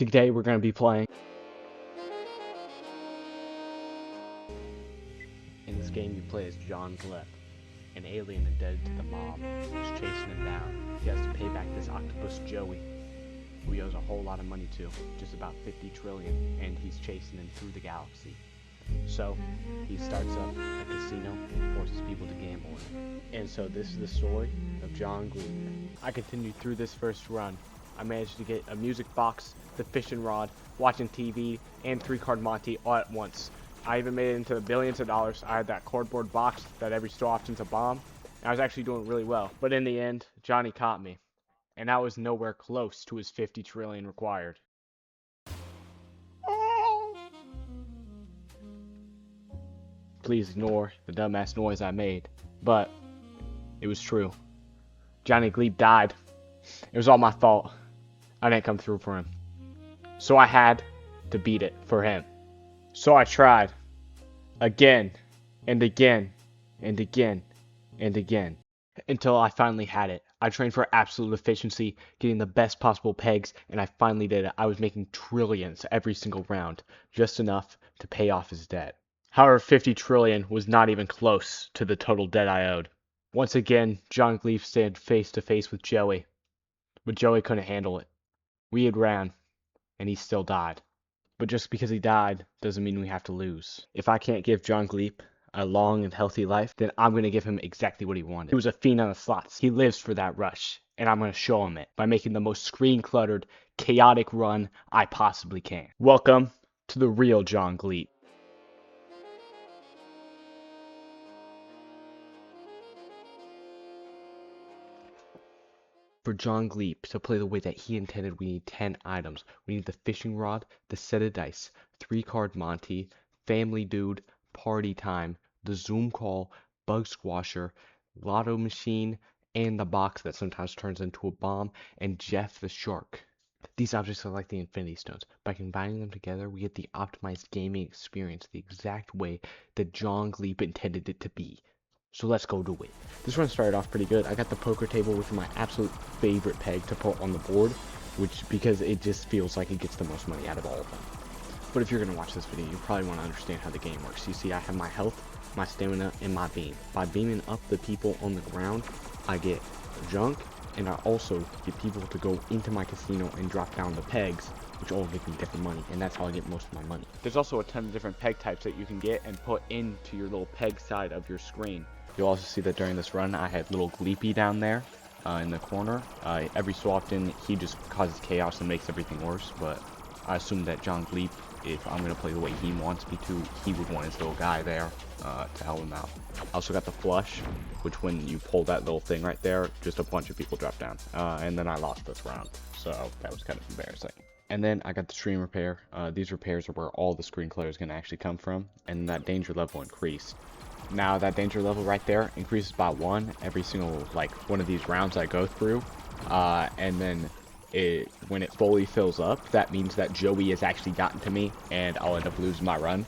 Today we're going to be playing. In this game you play as John Gleep, an alien indebted to the mob who's chasing him down. He has to pay back this octopus Joey, who he owes a whole lot of money to, just about 50 trillion, and he's chasing him through the galaxy. So, he starts up a casino and forces people to gamble in it. And so this is the story of John Gleep. I continued through this first run. I managed to get a music box, the fishing rod, watching TV, and 3-card Monte all at once. I even made it into the billions of dollars. I had that cardboard box that every so often's a bomb, and I was actually doing really well. But in the end, Johnny caught me, and I was nowhere close to his 50 trillion required. Please ignore the dumbass noise I made, but it was true. Johnny Gleep died. It was all my fault. I didn't come through for him. So I had to beat it for him. So I tried. Again, and again, and again, and again. Until I finally had it. I trained for absolute efficiency, getting the best possible pegs, and I finally did it. I was making trillions every single round. Just enough to pay off his debt. However, 50 trillion was not even close to the total debt I owed. Once again, John Gleep stood face to face with Joey. But Joey couldn't handle it. We had ran, and he still died. But just because he died doesn't mean we have to lose. If I can't give John Gleep a long and healthy life, then I'm going to give him exactly what he wanted. He was a fiend on the slots. He lives for that rush, and I'm going to show him it by making the most screen-cluttered, chaotic run I possibly can. Welcome to the real John Gleep. For John Gleep to play the way that he intended, we need 10 items. We need the fishing rod, the set of dice, 3-card Monte, family dude, party time, the Zoom call, bug squasher, lotto machine, and the box that sometimes turns into a bomb, and Jeff the shark. These objects are like the Infinity Stones. By combining them together, we get the optimized gaming experience the exact way that John Gleep intended it to be. So let's go do it. This run started off pretty good. I got the poker table, which is my absolute favorite peg to put on the board, because it just feels like it gets the most money out of all of them. But if you're going to watch this video, you probably want to understand how the game works. You see, I have my health, my stamina, and my beam. By beaming up the people on the ground, I get junk, and I also get people to go into my casino and drop down the pegs, which all give me different money, and that's how I get most of my money. There's also a ton of different peg types that you can get and put into your little peg side of your screen. You'll also see that during this run, I had little Gleepy down there in the corner. Every so often, he just causes chaos and makes everything worse, but I assume that John Gleep, if I'm going to play the way he wants me to, he would want his little guy there to help him out. I also got the flush, which when you pull that little thing right there, just a bunch of people drop down. And then I lost this round, so that was kind of embarrassing. And then I got the screen repair. These repairs are where all the screen clutter is going to actually come from, and that danger level increased. Now that danger level right there increases by 1 every single one of these rounds I go through, and then when it fully fills up, that means that Joey has actually gotten to me, and I'll end up losing my run.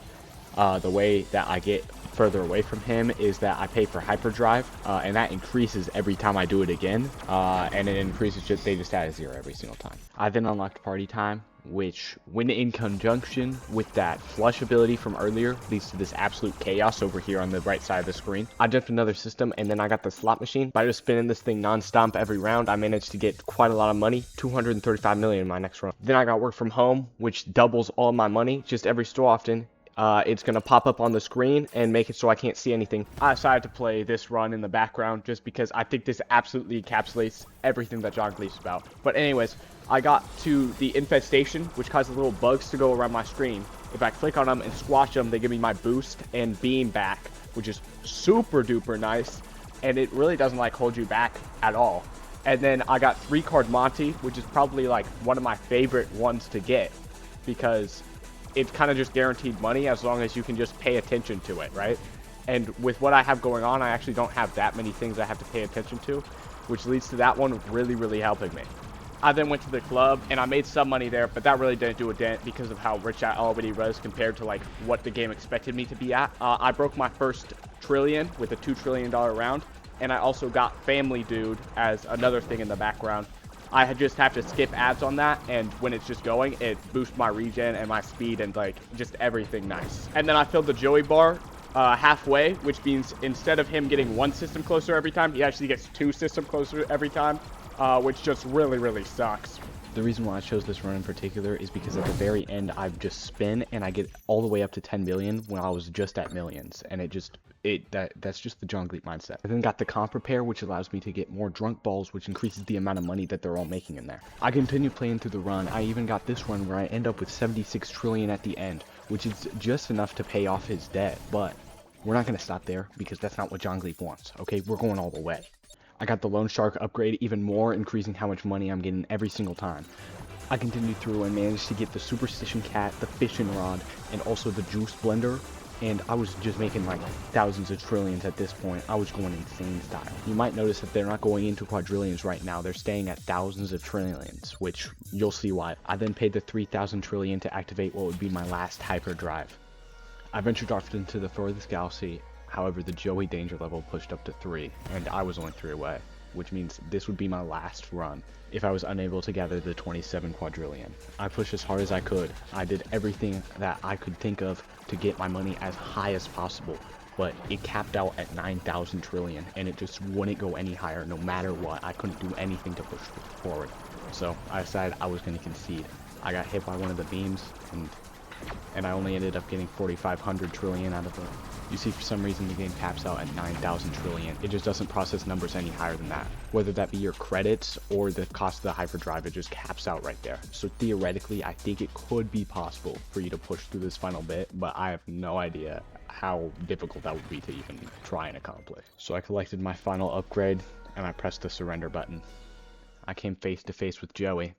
The way that I get further away from him is that I pay for hyperdrive, and that increases every time I do it again, and it increases they just add a 0 every single time. I then unlocked party time, which when in conjunction with that flush ability from earlier leads to this absolute chaos over here on the right side of the screen. I jumped another system, and then I got the slot machine. By just spinning this thing non-stop every round, I managed to get quite a lot of money, 235 million in my next run. Then I got work from home, which doubles all my money just every so often. It's going to pop up on the screen and make it so I can't see anything. I decided to play this run in the background just because I think this absolutely encapsulates everything that John Gleep's about. But anyways, I got to the infestation, which causes little bugs to go around my screen. If I click on them and squash them, they give me my boost and beam back, which is super duper nice. And it really doesn't hold you back at all. And then I got 3-card Monte, which is probably one of my favorite ones to get, because it's kind of just guaranteed money as long as you can just pay attention to it, right? And with what I have going on, I actually don't have that many things I have to pay attention to, which leads to that one really, really helping me. I then went to the club, and I made some money there, but that really didn't do a dent because of how rich I already was compared to what the game expected me to be at. I broke my first trillion with a $2 trillion round, and I also got Family Dude as another thing in the background. I just have to skip ads on that, and when it's just going, it boosts my regen and my speed and like just everything nice. And then I filled the Joey bar halfway, which means instead of him getting one system closer every time, he actually gets two system closer every time, which just really sucks. The reason why I chose this run in particular is because at the very end I just spin and I get all the way up to 10 million when I was just at millions, and that's just the John Gleep mindset. I then got the comp repair, which allows me to get more drunk balls, which increases the amount of money that they're all making in there. I continue playing through the run. I even got this run where I end up with 76 trillion at the end, which is just enough to pay off his debt, but we're not going to stop there because that's not what John Gleep wants, okay? We're going all the way. I got the Loan Shark upgrade even more, increasing how much money I'm getting every single time. I continued through and managed to get the Superstition Cat, the Fishing Rod, and also the Juice Blender, and I was just making like thousands of trillions at this point. I was going insane style. You might notice that they're not going into quadrillions right now. They're staying at thousands of trillions, which you'll see why. I then paid the 3,000 trillion to activate what would be my last hyperdrive. I ventured off into the furthest galaxy. However, the Joey danger level pushed up to 3, and I was only 3 away, which means this would be my last run if I was unable to gather the 27 quadrillion. I pushed as hard as I could. I did everything that I could think of to get my money as high as possible, but it capped out at 9,000 trillion, and it just wouldn't go any higher no matter what. I couldn't do anything to push forward, so I decided I was going to concede. I got hit by one of the beams, and I only ended up getting 4,500 trillion out of it. You see, for some reason the game caps out at 9,000 trillion. It just doesn't process numbers any higher than that. Whether that be your credits or the cost of the hyperdrive, it just caps out right there. So theoretically, I think it could be possible for you to push through this final bit, but I have no idea how difficult that would be to even try and accomplish. So I collected my final upgrade, and I pressed the surrender button. I came face to face with Joey,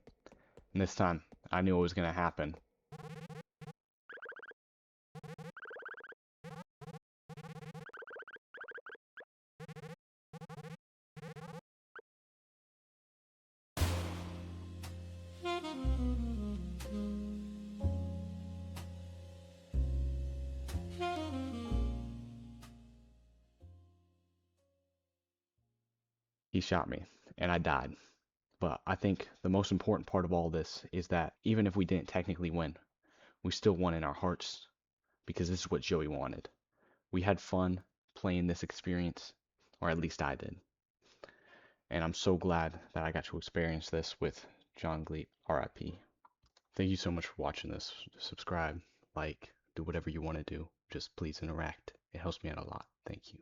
and this time, I knew what was going to happen. He shot me, and I died. But I think the most important part of all this is that even if we didn't technically win, we still won in our hearts, because this is what Joey wanted. We had fun playing this experience, or at least I did. And I'm so glad that I got to experience this with John Gleep, RIP. Thank you so much for watching this. Subscribe, like, do whatever you want to do. Just please interact. It helps me out a lot. Thank you.